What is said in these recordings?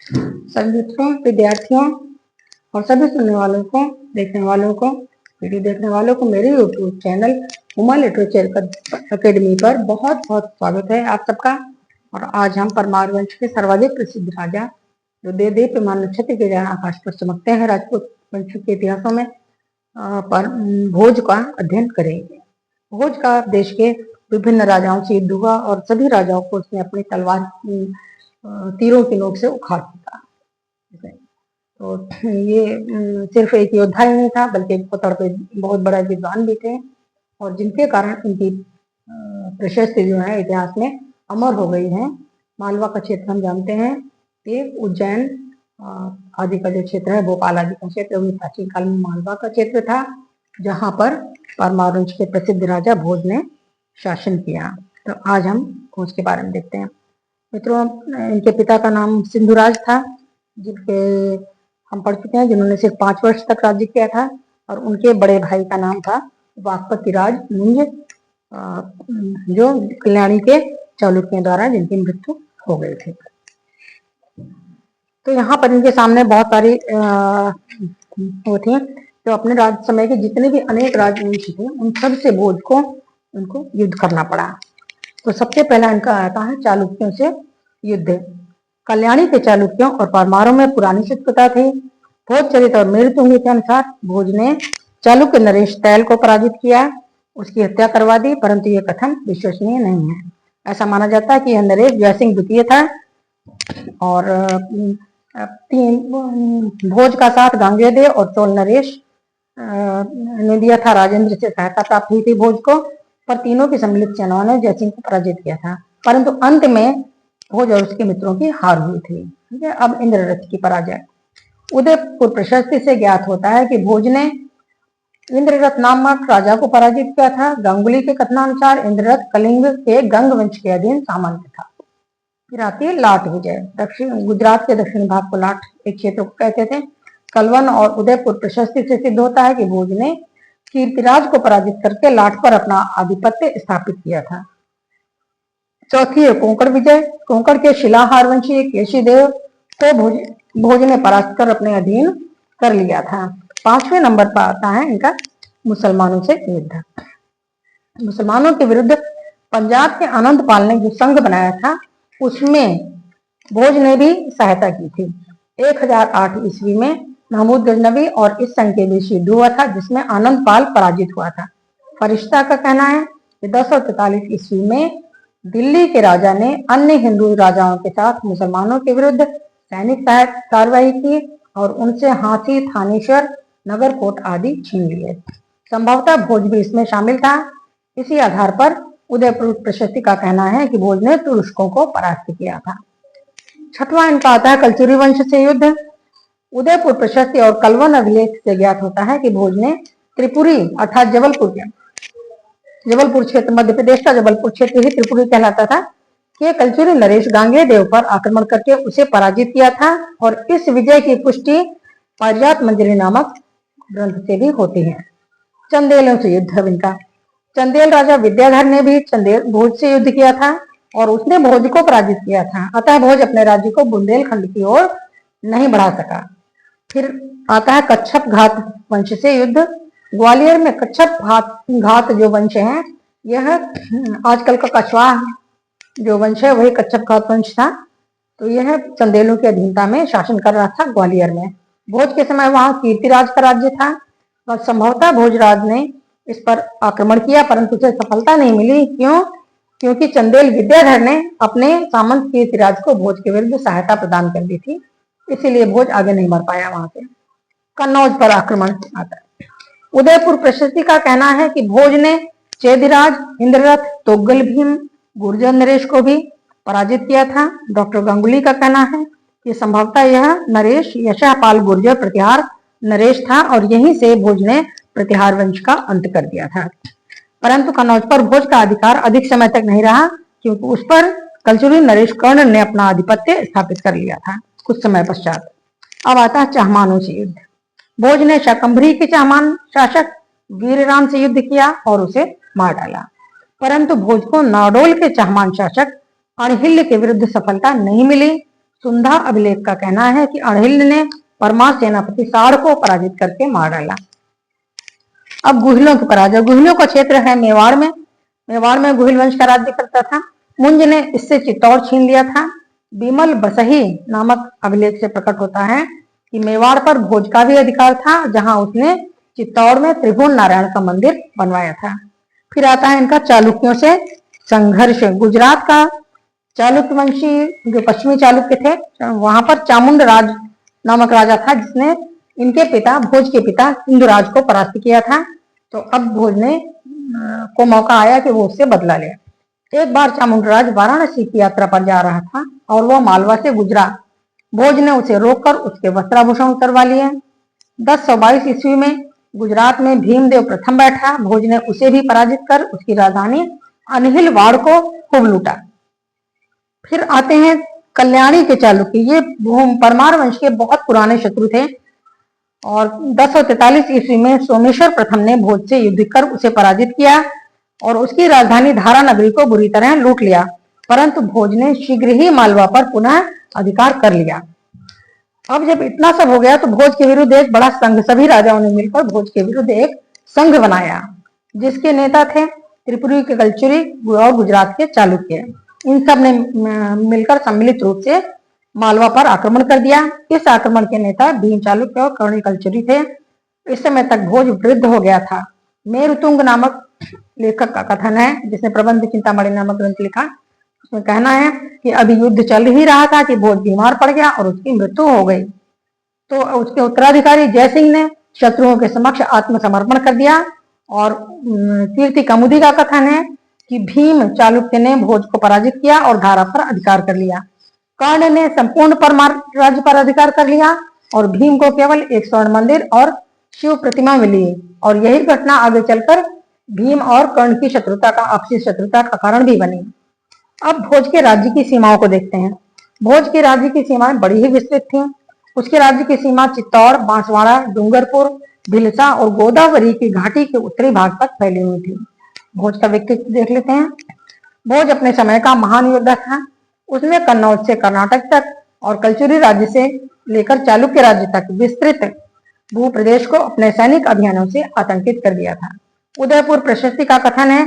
सभी मित्रों, विद्यार्थियों और सभी सुनने वालों को, देखने वालों को, वीडियो देखने वालों को मेरे YouTube channel Uma literature academy पर बहुत बहुत स्वागत है आप सबका। और आज हम परमार वंश के सर्वाधिक प्रसिद्ध राजा जो देदीप्यमान नक्षत्र के जैसे आकाश पर चमकते हैं राजपूत वंश के इतिहासों में पर भोज का अध्ययन करेंगे। भोज का देश के विभिन्न राजाओं से युद्ध हुआ और सभी राजाओं को उसने अपनी तलवार तीरों की नोक से उखाड़ दिया। तो ये सिर्फ एक योद्धा ही नहीं था बल्कि बहुत बड़ा विद्वान भी थे और जिनके कारण इनकी प्रशस्ति जो है इतिहास में अमर हो गई है। मालवा का क्षेत्र हम जानते हैं कि उज्जैन आदि का जो क्षेत्र है, भोपाल आदि का क्षेत्र, वो प्राचीन काल में मालवा का क्षेत्र था जहाँ पर परमार वंश के प्रसिद्ध राजा भोज ने शासन किया। तो आज हम भोज के बारे में देखते हैं। मित्रों, इनके पिता का नाम सिंधुराज था, जिनके हम पढ़ चुके हैं, जिन्होंने सिर्फ 5 वर्ष तक राज्य किया था। और उनके बड़े भाई का नाम था वाकपति राज नुंज, जो कल्याणी के चालुक्यों द्वारा जिनकी मृत्यु हो गई थी। तो यहाँ पर इनके सामने बहुत सारी वो थी, तो अपने राज समय के जितने भी अनेक राजवंशी थे उन सब से भोज को उनको युद्ध करना पड़ा। तो सबसे पहला इनका आता है चालुक्यों से युद्ध। कल्याणी के चालुक्यों और परमारों में पुरानी शत्रुता थी। भोज चरित और मृत्युंजय के अनुसार भोज ने चालुक्य नरेश तैल को पराजित किया, उसकी हत्या करवा दी, परंतु यह कथन विश्वसनीय नहीं है। ऐसा माना जाता है कि यह नरेश जयसिंह द्वितीय था और भोज का साथ गांगेय और चोल नरेश ने दिया था। राजेंद्र से सहायता प्राप्त हुई थी भोज को, पर तीनों की सम्मिलित सेनाओं ने जयसिंह को पराजित किया था, परंतु अंत में भोज और उसके मित्रों की हार हुई थी। ठीक है, अब इंद्ररथ की पराजय। उदयपुर प्रशस्ति से ज्ञात होता है कि भोज ने इंद्ररथ नामक राजा को पराजित किया था। गांगुली के कथनानुसार इंद्ररथ कलिंग के गंग वंश के अधीन सामंत था। फिर आती है लाट विजय। दक्षिण गुजरात के दक्षिणी भाग को लाट एक क्षेत्र को कहते थे। कलवन और उदयपुर प्रशस्ति से सिद्ध होता है कि भोज ने कीर्तिराज को पराजित करके लाट पर अपना आधिपत्य स्थापित किया था। चौथी है कोंकण विजय। कोंकण के शिलाहार वंशी केशीदेव को भोज ने परास्त कर अपने अधीन कर लिया था। 5वें नंबर पर आता है इनका मुसलमानों से युद्ध। मुसलमानों के विरुद्ध पंजाब के आनंदपाल ने जो संघ बनाया था उसमें भोज ने भी सहायता की थी। 1008 ईस्वी में महमूद गजनवी और इस संघ के बीच युद्ध हुआ था जिसमें आनंदपाल पराजित हुआ था। फरिश्ता का कहना है कि 1043 ईस्वी में दिल्ली के राजा ने अन्य हिंदू राजाओं के साथ मुसलमानों के विरुद्ध सैनिक कार्रवाई की और उनसे हाथी, थानेश्वर, नगरकोट आदि छीन लिए। संभवतः भोज भी इसमें शामिल था। इसी आधार पर उदयपुर प्रशस्ति का कहना है कि भोज ने तुरुष्कों को परास्त किया था। 6वां इनका आता है कलचुरी वंश से युद्ध। उदयपुर प्रशस्ति और कलवन अभिलेख से ज्ञात होता है कि भोज ने त्रिपुरी अर्थात जबलपुर क्षेत्र, मध्य प्रदेश का जबलपुर क्षेत्र ही त्रिपुरी कहलाता था, कि कलचुरी नरेश गांगेय देव पर आक्रमण करके उसे पराजित किया था। और इस विजय की पुष्टि पारिजात मंजरी नामक ग्रंथ से भी होती है। चंदेलों से युद्ध इनका। चंदेल राजा विद्याधर ने भी भोज से युद्ध किया था और उसने भोज को पराजित किया था, अतः भोज अपने राज्य को बुंदेलखंड की ओर नहीं बढ़ा सका। फिर आता है कच्छप घात वंश से युद्ध। ग्वालियर में कच्छप घात जो वंश है, यह आजकल का कछवा जो वंश है वही कच्छप घात वंश था। तो यह चंदेलों की अधीनता में शासन कर रहा था ग्वालियर में। भोज के समय वहां कीर्तिराज का राज्य था और संभवतः भोजराज ने इस पर आक्रमण किया, परंतु उसे सफलता नहीं मिली। क्यों? क्योंकि चंदेल विद्याधर ने अपने सामंत कीर्तिराज को भोज के विरुद्ध सहायता प्रदान कर दी थी, इसीलिए भोज आगे नहीं बढ़ पाया वहां से। कन्नौज पर आक्रमण आता है। उदयपुर प्रशस्ति का कहना है कि भोज ने चेदिराज, इंद्ररथ, तोगल भीम, गुर्जर नरेश को भी पराजित किया था। डॉक्टर गांगुली का कहना है कि संभवतः यह नरेश यशापाल गुर्जर प्रतिहार नरेश था और यहीं से भोज ने प्रतिहार वंश का अंत कर दिया था। परंतु कन्नौज पर भोज का अधिकार अधिक समय तक नहीं रहा, क्योंकि उस पर कलचुरी नरेश कर्ण ने अपना आधिपत्य स्थापित कर लिया था कुछ समय पश्चात। अब आता है चाहमानों से युद्ध। भोज ने शाकंभरी के चाहमान शासक वीरराम से युद्ध किया और उसे मार डाला, परंतु भोज को नाडोल के चाहमान शासक अणहिल्य के विरुद्ध सफलता नहीं मिली। सुंधा अभिलेख का कहना है कि अणहिल ने परमार सेनापति साढ़ को पराजित करके मार डाला। अब गुहिलों की पराजय। गुहिलों का क्षेत्र है मेवाड़ में। मेवाड़ में गुहिल वंश का राज्य करता था। मुंज ने इससे चित्तौड़ छीन लिया था। बिमल बसही नामक अभिलेख से प्रकट होता है कि मेवाड़ पर भोज का भी अधिकार था, जहां उसने चित्तौड़ में त्रिभुवन नारायण का मंदिर बनवाया था। फिर आता है इनका चालुक्यों से संघर्ष। गुजरात का चालुक्य वंशी जो पश्चिमी चालुक्य थे, वहां पर चामुंड राज नामक राजा था, जिसने इनके पिता भोज के पिता इंदुराज को परास्त किया था। तो अब भोज ने को मौका आया कि वो उससे बदला ले। एक बार चामुंडराज वाराणसी की यात्रा पर जा रहा था और वह मालवा से गुजरा। भोज ने उसे रोककर उसके वस्त्राभूषण उतरवा लिए। 1022 ईस्वी में गुजरात में भीमदेव प्रथम बैठा। भोज ने उसे भी पराजित कर उसकी राजधानी अनहिलवाड़ को खूब लूटा। फिर आते हैं कल्याणी के चालुक्य। ये परमार वंश के बहुत पुराने शत्रु थे और 1043 ईस्वी में सोमेश्वर प्रथम ने भोज से युद्ध कर उसे पराजित किया और उसकी राजधानी धारा नगरी को बुरी तरह लूट लिया। परंतु भोज ने शीघ्र ही मालवा पर पुनः अधिकार कर लिया। अब जब इतना सब हो गया तो भोज के विरुद्ध एक बड़ा संघ, सभी राजाओं ने मिलकर भोज के विरुद्ध एक संघ बनाया, जिसके नेता थे त्रिपुरी के कलचुरी और गुजरात के चालुक्य। इन सब ने मिलकर सम्मिलित रूप से मालवा पर आक्रमण कर दिया। इस आक्रमण के नेता भीम चालुक्य और कर्णी कलचुरी थे। इस समय तक भोज वृद्ध हो गया था। मेरुतुंग नामक लेखक का कथन है, जिसने प्रबंध चिंतामणि नामक ग्रंथ लिखा। उसमें कहना है कि अभी युद्ध चल ही रहा था कि भोज बीमार पड़ गया और उसकी मृत्यु हो गई। तो उसके उत्तराधिकारी जयसिंह ने शत्रुओं के समक्ष आत्मसमर्पण कर दिया। और कीर्ति कमुदी का कथन है कि भीम चालुक्य ने भोज को पराजित किया और धारा पर अधिकार कर लिया। कर्ण ने संपूर्ण परमार राज्य पर अधिकार कर लिया और भीम को केवल एक स्वर्ण मंदिर और शिव प्रतिमा मिली। और यही घटना आगे चलकर भीम और कर्ण की शत्रुता का आपसी शत्रुता का कारण भी बनी। अब भोज के राज्य की सीमाओं को देखते हैं। भोज के राज्य की सीमाएं बड़ी ही विस्तृत थी। उसके राज्य की सीमा चित्तौड़, बांसवाड़ा, डूंगरपुर, भिलसा और गोदावरी की घाटी के उत्तरी भाग तक फैली हुई थी। भोज का व्यक्तित्व देख लेते हैं। भोज अपने समय का महान योद्धा था। उसने कन्नौज से कर्नाटक तक और कलचुरी राज्य से लेकर चालुक्य राज्य तक विस्तृत भूप्रदेश को अपने सैनिक अभियानों से आतंकित कर दिया था। उदयपुर प्रशस्ति का कथन है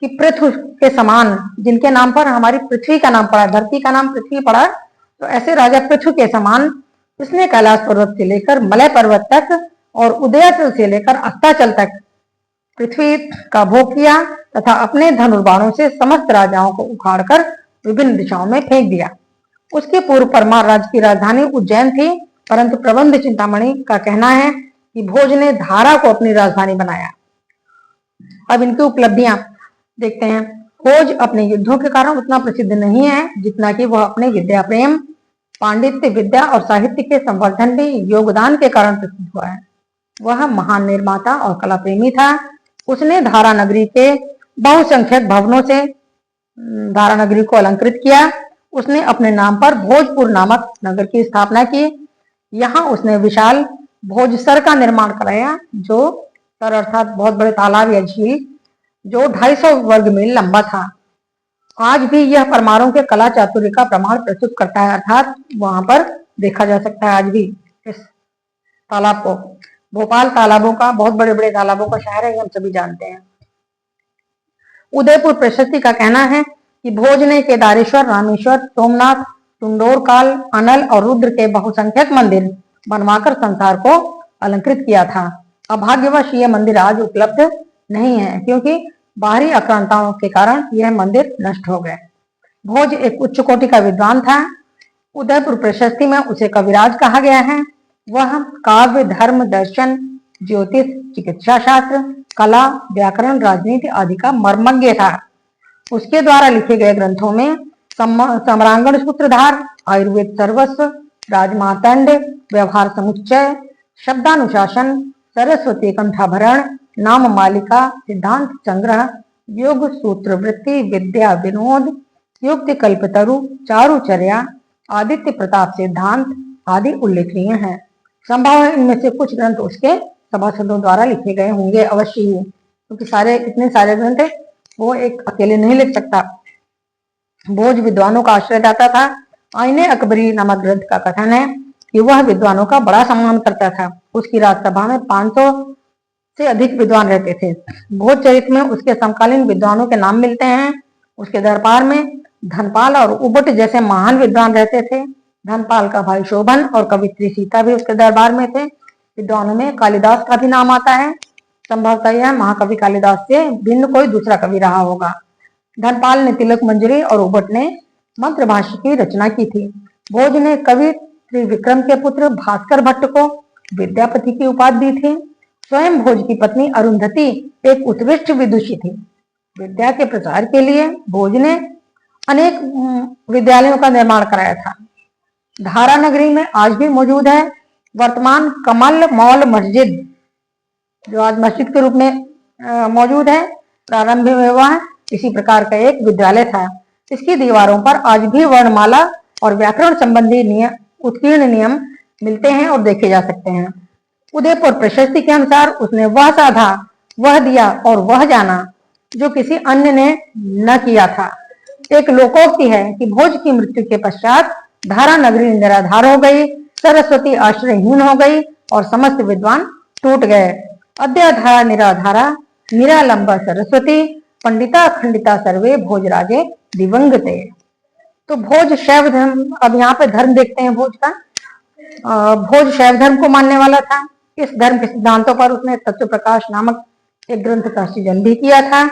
कि पृथ्वी के समान, जिनके नाम पर हमारी पृथ्वी का नाम पड़ा, धरती का नाम पृथ्वी पड़ा, तो ऐसे राजा पृथ्वी के समान उसने कैलाश पर्वत से लेकर मलय पर्वत तक और उदयाचल से लेकर अस्ताचल तक पृथ्वी का भोग किया तथा अपने धनुर्बाणों से समस्त राजाओं को उखाड़कर विभिन्न दिशाओं में फेंक दिया। उसके पूर्व परमार राज्य की राजधानी उज्जैन थी, परंतु प्रबंध चिंतामणि का कहना है कि भोज ने धारा को अपनी राजधानी बनाया। अब इनकी उपलब्धियां देखते हैं। भोज अपने युद्धों के कारण उतना प्रसिद्ध नहीं है जितना कि वह अपने विद्या प्रेम, पांडित्य, विद्या और साहित्य के संवर्धन में योगदान के कारण प्रसिद्ध हुआ है। वह महान निर्माता और कला प्रेमी था। उसने धारा नगरी के बहुसंख्यक भवनों से धारा नगरी को अलंकृत किया। उसने अपने नाम पर भोजपुर नामक नगर की स्थापना की। यहाँ उसने विशाल भोजसर का निर्माण कराया, जो सर अर्थात बहुत बड़े तालाब या झील, जो 250 वर्ग मील लंबा था। आज भी यह परमारों के कला चातुर्य का प्रमाण प्रस्तुत करता है, अर्थात वहां पर देखा जा सकता है आज भी इस तालाब को। भोपाल तालाबों का, बहुत बड़े बड़े तालाबों का शहर है, हम सभी जानते हैं। उदयपुर प्रशस्ति का कहना है कि भोज ने केदारेश्वर, रामेश्वर, सोमनाथ, टुंडोरकाल, अनल और रुद्र के बहुसंख्यक मंदिर बनवाकर संसार को अलंकृत किया था। अभाग्यवश ये मंदिर आज उपलब्ध नहीं है, क्योंकि बाहरी आक्रांताओं के कारण यह मंदिर नष्ट हो गए। भोज एक उच्च कोटि का विद्वान था। उदयपुर प्रशस्ति में उसे कविराज कहा गया है। वह काव्य, धर्म, दर्शन, ज्योतिष, चिकित्सा शास्त्र, कला, व्याकरण, राजनीति आदि का मर्मज्ञ था। उसके द्वारा लिखे गए ग्रंथों में सम्रांगण सूत्रधार, आयुर्वेद सर्वस्व, राजमार्तंड, व्यवहार समुच्चय, शब्दानुशासन, सरस्वती कंठाभरण, नाम मालिका, सिद्धांत संग्रह, योग सूत्र वृत्ति, विद्या विनोद, युक्ति कल्पतरु, चारुचर्या, आदित्य प्रताप सिद्धांत आदि उल्लेखनीय हैं। संभव है इनमें से कुछ ग्रंथ उसके सभासदों द्वारा लिखे गए होंगे अवश्य ही, क्योंकि इतने सारे ग्रंथ वो एक अकेले नहीं लिख सकता। भोज विद्वानों का आश्रयदाता था आईने अकबरी नामक ग्रंथ का कथन है कि वह विद्वानों का बड़ा सम्मान करता था। उसकी राजसभा में 500 से अधिक विद्वान रहते थे। भोज चरित्र में उसके समकालीन विद्वानों के नाम मिलते हैं। उसके दरबार में धनपाल और उबट जैसे महान विद्वान रहते थे। धनपाल का भाई शोभन और कवित्री सीता भी उसके दरबार में थे। विद्वानों में कालिदास का भी नाम आता है। संभवतः यह महाकवि कालिदास से भिन्न कोई दूसरा कवि रहा होगा। धनपाल ने तिलक मंजरी और उबट ने मंत्र भाष्य की रचना की थी। भोज ने कवि त्रिविक्रम के पुत्र भास्कर भट्ट को विद्यापति की उपाधि दी थी। स्वयं भोज की पत्नी अरुंधति एक उत्कृष्ट विदुषी थी। विद्या के प्रचार के लिए भोज ने अनेक विद्यालयों का निर्माण कराया था। धारा नगरी में आज भी मौजूद है वर्तमान कमल मॉल मस्जिद, जो आज मस्जिद के रूप में मौजूद है। प्रारंभ में वह इसी प्रकार का एक विद्यालय था। इसकी दीवारों पर आज भी वर्णमाला और व्याकरण संबंधी उत्कीर्ण नियम मिलते हैं और देखे जा सकते हैं। उदयपुर प्रशस्ति के अनुसार उसने वह साधा, वह दिया और वह जाना जो किसी अन्य ने न किया था। एक लोकोक्ति है कि भोज की मृत्यु के पश्चात धारा नगरी निराधार हो गई, सरस्वती आश्रयहीन हो गई और समस्त विद्वान टूट गए। अद्य धारा निराधारा निरालंबा सरस्वती पंडिता खंडिता सर्वे भोजराजे दिवंगते। तो भोज शैव धर्म, अब यहाँ पे धर्म देखते हैं भोज का। भोज शैव धर्म को मानने वाला था। इस धर्म के सिद्धांतों पर उसने तत्व प्रकाश नामक एक ग्रंथ का सृजन भी किया था।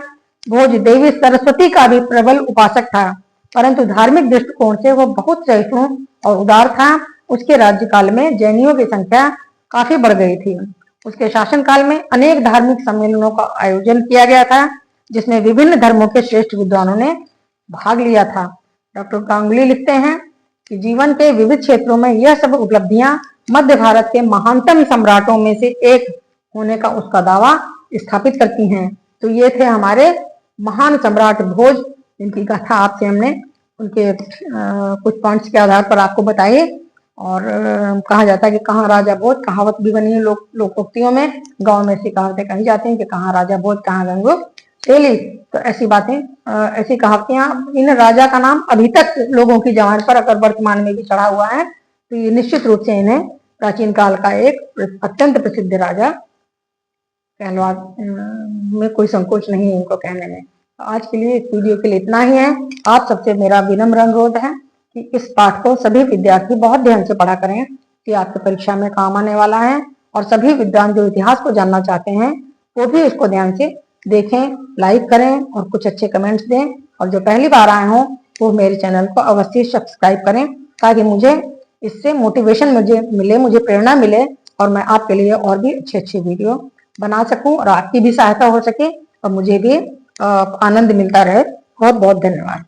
भोज देवी सरस्वती का भी प्रबल उपासक था, परंतु धार्मिक दृष्टिकोण से वह बहुत सहिष्णु और उदार था। उसके राज्यकाल में जैनियों की संख्या काफी बढ़ गई थी। उसके शासनकाल में अनेक धार्मिक सम्मेलनों का आयोजन किया गया था, जिसमें विभिन्न धर्मों के श्रेष्ठ विद्वानों ने भाग लिया था। डॉक्टर गांगुली लिखते हैं कि जीवन के विविध क्षेत्रों में यह सब उपलब्धियां मध्य भारत के महानतम सम्राटों में से एक होने का उसका दावा स्थापित करती हैं। तो ये थे हमारे महान सम्राट भोज, जिनकी गाथा आपसे हमने उनके कुछ पॉइंट्स के आधार पर आपको बताई। और कहा जाता है कि कहाँ राजा भोज, कहावत भी बनी है लोकोक्तियों में। गांव में ऐसी कहावतें कही जाती हैं कि कहाँ राजा भोज कहाँ गंगू तेली। तो ऐसी बातें, ऐसी कहावतियां, इन राजा का नाम अभी तक लोगों की जबान पर अगर वर्तमान में भी चढ़ा हुआ है, तो ये निश्चित रूप से इन्हें प्राचीन काल का एक अत्यंत प्रसिद्ध राजा कहलवा में कोई संकोच नहीं है इनको कहने में। आज के लिए इस वीडियो के लिए इतना ही है। आप सबसे मेरा विनम्र अनुरोध है कि इस पाठ को सभी विद्यार्थी बहुत ध्यान से पढ़ा करें, कि आपकी परीक्षा में काम आने वाला है। और सभी विद्वान जो इतिहास को जानना चाहते हैं वो भी इसको ध्यान से देखें, लाइक करें और कुछ अच्छे कमेंट्स दें। और जो पहली बार आए हों वो मेरे चैनल को अवश्य सब्सक्राइब करें, ताकि मुझे इससे मोटिवेशन मुझे प्रेरणा मिले और मैं आपके लिए और भी अच्छे अच्छे वीडियो बना सकूं और आपकी भी सहायता हो सके और मुझे भी आनंद मिलता रहे। बहुत बहुत धन्यवाद।